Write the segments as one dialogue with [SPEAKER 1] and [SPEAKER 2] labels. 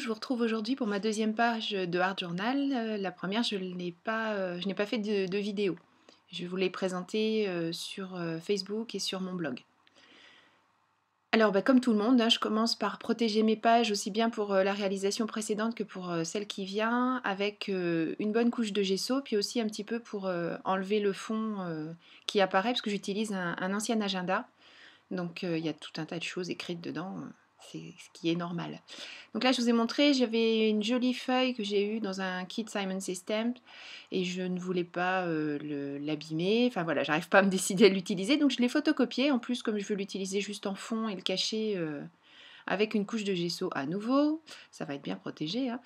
[SPEAKER 1] vous retrouve aujourd'hui pour ma deuxième page de Art Journal. La première, je n'ai pas fait de vidéo. Je vous l'ai présentée sur Facebook et sur mon blog. Alors, comme tout le monde, je commence par protéger mes pages aussi bien pour la réalisation précédente que pour celle qui vient, avec une bonne couche de gesso, puis aussi un petit peu pour enlever le fond qui apparaît, parce que j'utilise un ancien agenda. Donc il y a tout un tas de choses écrites dedans, c'est ce qui est normal. Donc là je vous ai montré, j'avais une jolie feuille que j'ai eue dans un kit Simon Says Stamp et je ne voulais pas l'abîmer, enfin voilà, j'arrive pas à me décider à l'utiliser, donc je l'ai photocopié. En plus, comme je veux l'utiliser juste en fond et le cacher avec une couche de gesso à nouveau, ça va être bien protégé, hein.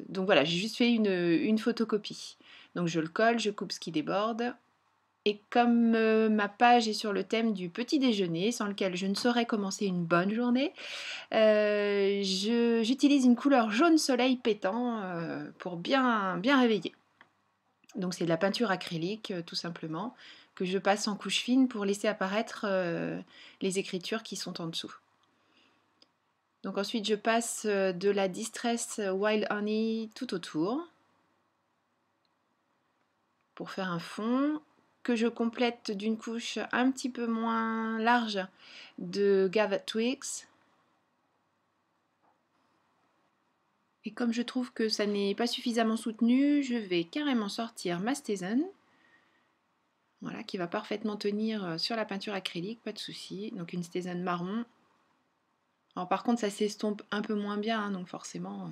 [SPEAKER 1] Donc voilà, j'ai juste fait une photocopie. Donc je le colle, je coupe ce qui déborde. Et comme ma page est sur le thème du petit déjeuner, sans lequel je ne saurais commencer une bonne journée, j'utilise une couleur jaune soleil pétant pour bien réveiller. Donc c'est de la peinture acrylique tout simplement, que je passe en couche fine pour laisser apparaître les écritures qui sont en dessous. Donc ensuite je passe de la Distress Wild Honey tout autour pour faire un fond, que je complète d'une couche un petit peu moins large de Gathered Twigs. Et comme je trouve que ça n'est pas suffisamment soutenu, je vais carrément sortir ma Stézen, voilà, qui va parfaitement tenir sur la peinture acrylique, pas de souci. Donc une Stézen marron. Alors par contre ça s'estompe un peu moins bien, hein, donc forcément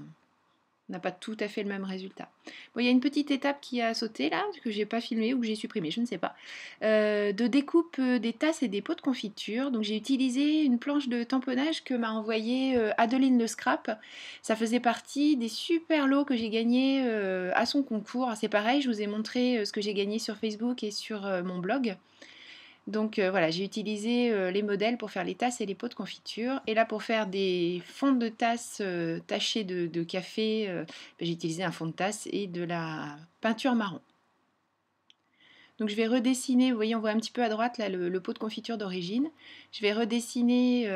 [SPEAKER 1] n'a pas tout à fait le même résultat. Bon, il y a une petite étape qui a sauté là, que j'ai pas filmé ou que j'ai supprimé, je ne sais pas. De découpe des tasses et des pots de confiture. Donc j'ai utilisé une planche de tamponnage que m'a envoyée Adeline Le Scrap. Ça faisait partie des super lots que j'ai gagnés à son concours. C'est pareil, je vous ai montré ce que j'ai gagné sur Facebook et sur mon blog. Donc voilà, j'ai utilisé les modèles pour faire les tasses et les pots de confiture. Et là, pour faire des fonds de tasses tachés de café, j'ai utilisé un fond de tasse et de la peinture marron. Donc je vais redessiner, vous voyez, on voit un petit peu à droite là, le pot de confiture d'origine. Je vais redessiner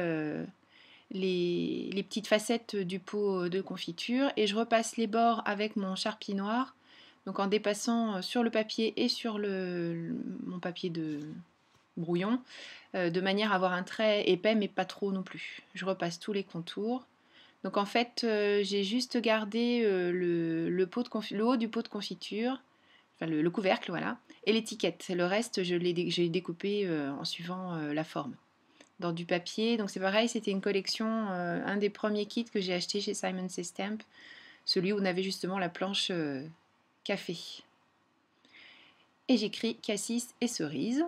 [SPEAKER 1] les petites facettes du pot de confiture et je repasse les bords avec mon Sharpie noir. Donc en dépassant sur le papier et sur mon papier de brouillon, de manière à avoir un trait épais mais pas trop non plus. Je repasse tous les contours. Donc en fait, j'ai juste gardé le haut du pot de confiture, enfin le couvercle, voilà, et l'étiquette. Le reste, j'ai découpé en suivant la forme. Dans du papier, donc c'est pareil, c'était une collection, un des premiers kits que j'ai acheté chez Simon Says Stamp, celui où on avait justement la planche café. Et j'écris cassis et cerise.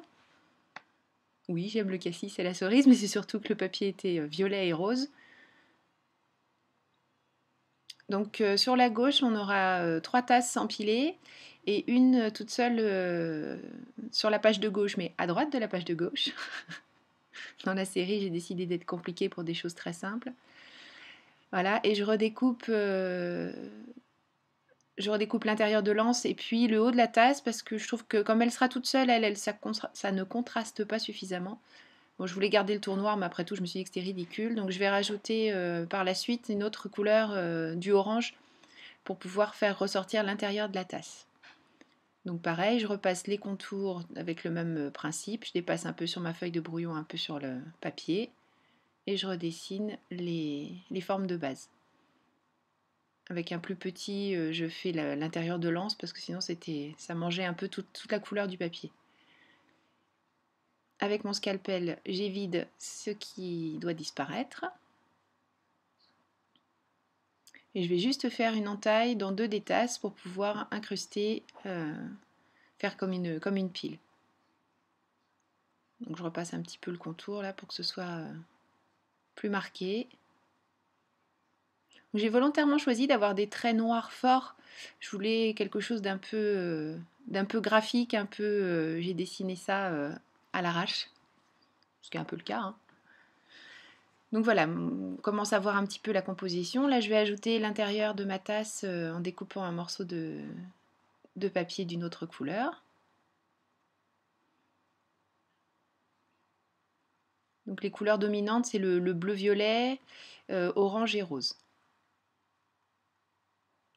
[SPEAKER 1] Oui, j'aime le cassis et la cerise, mais c'est surtout que le papier était violet et rose. Donc sur la gauche, on aura 3 tasses empilées et une toute seule sur la page de gauche, mais à droite de la page de gauche. Dans la série, j'ai décidé d'être compliquée pour des choses très simples. Voilà, et je redécoupe l'intérieur de l'anse et puis le haut de la tasse parce que je trouve que comme elle sera toute seule, ça ne contraste pas suffisamment. Bon, je voulais garder le tour noir, mais après tout, je me suis dit que c'était ridicule. Donc je vais rajouter par la suite une autre couleur, du orange, pour pouvoir faire ressortir l'intérieur de la tasse. Donc pareil, je repasse les contours avec le même principe. Je dépasse un peu sur ma feuille de brouillon, un peu sur le papier. Et je redessine les formes de base. Avec un plus petit, je fais l'intérieur de l'anse parce que sinon ça mangeait un peu toute la couleur du papier. Avec mon scalpel, j'évide ce qui doit disparaître. Et je vais juste faire une entaille dans 2 des tasses pour pouvoir incruster, faire comme une pile. Donc je repasse un petit peu le contour là pour que ce soit plus marqué. J'ai volontairement choisi d'avoir des traits noirs forts. Je voulais quelque chose d'un peu graphique, j'ai dessiné ça à l'arrache, ce qui est un peu le cas, hein. Donc voilà, on commence à voir un petit peu la composition. Là, je vais ajouter l'intérieur de ma tasse en découpant un morceau de papier d'une autre couleur. Donc les couleurs dominantes, c'est le bleu-violet, orange et rose.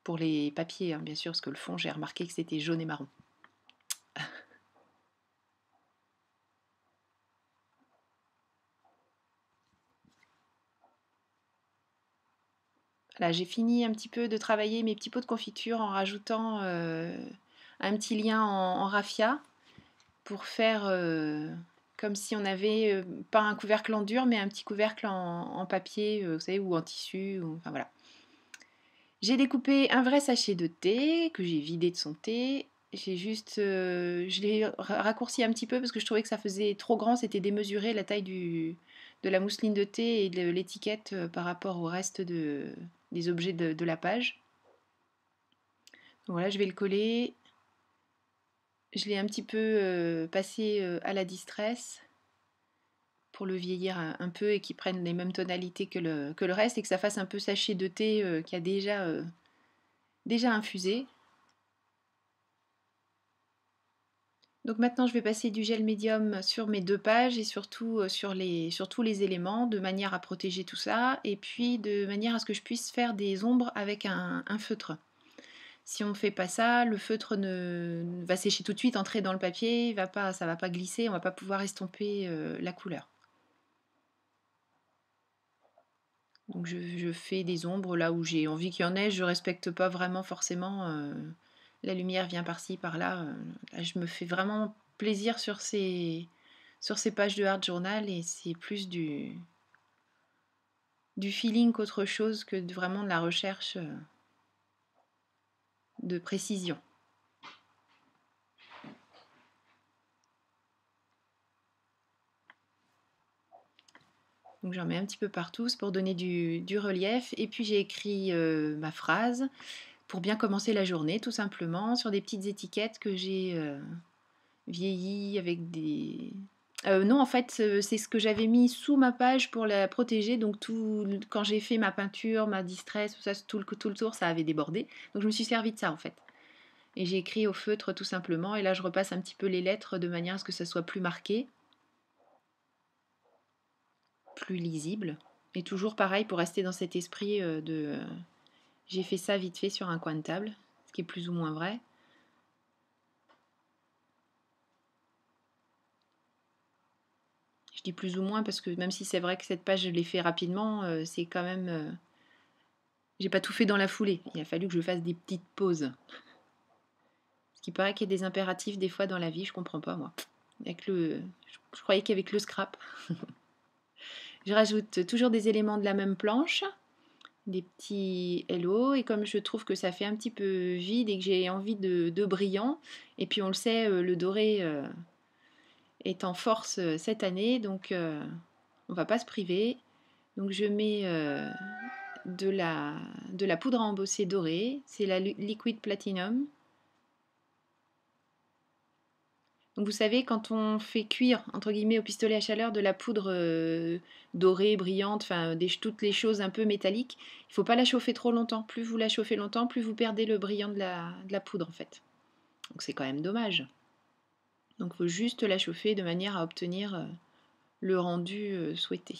[SPEAKER 1] Pour les papiers, hein, bien sûr, parce que le fond, j'ai remarqué que c'était jaune et marron. Là, j'ai fini un petit peu de travailler mes petits pots de confiture en rajoutant un petit lien en raffia pour faire comme si on avait pas un couvercle en dur, mais un petit couvercle en papier, vous savez, ou en tissu, enfin voilà. J'ai découpé un vrai sachet de thé que j'ai vidé de son thé. J'ai juste, je l'ai raccourci un petit peu parce que je trouvais que ça faisait trop grand, c'était démesuré la taille de la mousseline de thé et de l'étiquette par rapport au reste des objets de la page. Donc voilà, je vais le coller. Je l'ai un petit peu passé à la distress pour le vieillir un peu et qu'il prenne les mêmes tonalités que le reste et que ça fasse un peu sachet de thé qui a déjà infusé. Donc maintenant, je vais passer du gel médium sur mes 2 pages et surtout sur tous les éléments, de manière à protéger tout ça, et puis de manière à ce que je puisse faire des ombres avec un feutre. Si on ne fait pas ça, le feutre va sécher tout de suite, entrer dans le papier, ça ne va pas glisser, on ne va pas pouvoir estomper la couleur. Donc je fais des ombres là où j'ai envie qu'il y en ait, je ne respecte pas vraiment forcément, la lumière vient par-ci, par-là. Là, je me fais vraiment plaisir sur ces pages de Art Journal et c'est plus du feeling qu'autre chose que vraiment de la recherche de précision. Donc j'en mets un petit peu partout, c'est pour donner du relief. Et puis j'ai écrit ma phrase pour bien commencer la journée, tout simplement, sur des petites étiquettes que j'ai vieillies avec des... non, en fait, c'est ce que j'avais mis sous ma page pour la protéger. Donc quand j'ai fait ma peinture, ma distress, tout ça, tout le tour, ça avait débordé. Donc je me suis servi de ça, en fait. Et j'ai écrit au feutre, tout simplement. Et là, je repasse un petit peu les lettres de manière à ce que ça soit plus marqué, plus lisible. Et toujours pareil, pour rester dans cet esprit j'ai fait ça vite fait sur un coin de table, ce qui est plus ou moins vrai. Je dis plus ou moins parce que même si c'est vrai que cette page, je l'ai fait rapidement, c'est quand même... j'ai pas tout fait dans la foulée. Il a fallu que je fasse des petites pauses. Ce qui paraît qu'il y a des impératifs des fois dans la vie, je comprends pas moi. Je croyais qu'avec le scrap. Je rajoute toujours des éléments de la même planche, des petits hello, et comme je trouve que ça fait un petit peu vide et que j'ai envie de brillant, et puis on le sait, le doré est en force cette année, donc on va pas se priver. Donc je mets de la poudre à embosser dorée, c'est la Liquid Platinum. Donc vous savez, quand on fait cuire, entre guillemets, au pistolet à chaleur de la poudre dorée, brillante, enfin toutes les choses un peu métalliques, il ne faut pas la chauffer trop longtemps. Plus vous la chauffez longtemps, plus vous perdez le brillant de la poudre en fait. Donc c'est quand même dommage. Donc il faut juste la chauffer de manière à obtenir le rendu souhaité.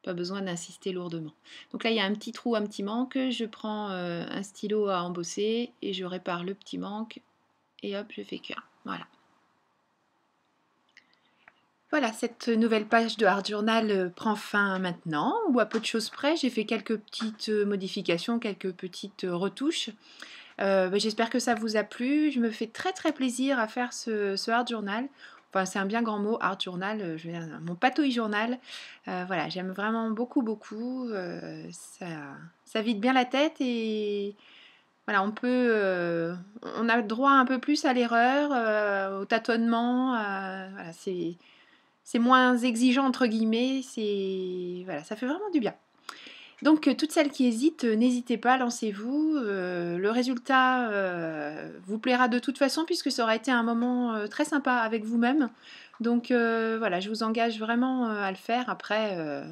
[SPEAKER 1] Pas besoin d'insister lourdement. Donc là il y a un petit trou, un petit manque. Je prends un stylo à embosser et je répare le petit manque. Et hop, je fais cuire. Voilà. Voilà, cette nouvelle page de Art Journal prend fin maintenant, ou à peu de choses près. J'ai fait quelques petites modifications, quelques petites retouches. J'espère que ça vous a plu. Je me fais très très plaisir à faire ce Art Journal. Enfin, c'est un bien grand mot, Art Journal, je veux dire, mon patouille journal. Voilà, j'aime vraiment beaucoup, beaucoup. Ça vide bien la tête et voilà, on a droit un peu plus à l'erreur, au tâtonnement. Voilà, c'est moins exigeant entre guillemets, voilà, ça fait vraiment du bien. Donc toutes celles qui hésitent, n'hésitez pas, lancez-vous. Le résultat vous plaira de toute façon puisque ça aura été un moment très sympa avec vous-même. Donc voilà, je vous engage vraiment à le faire. Après,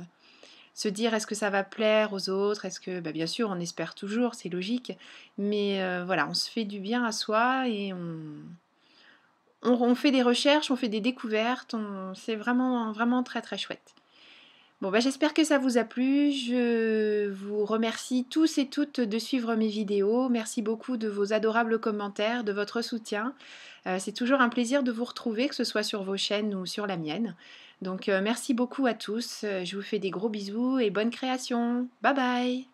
[SPEAKER 1] se dire est-ce que ça va plaire aux autres, est-ce que, bien sûr, on espère toujours, c'est logique, mais voilà, on se fait du bien à soi et on fait des recherches, on fait des découvertes, c'est vraiment, vraiment très très chouette. Bon, bah, j'espère que ça vous a plu. Je vous remercie tous et toutes de suivre mes vidéos. Merci beaucoup de vos adorables commentaires, de votre soutien. C'est toujours un plaisir de vous retrouver, que ce soit sur vos chaînes ou sur la mienne. Donc merci beaucoup à tous. Je vous fais des gros bisous et bonne création. Bye bye!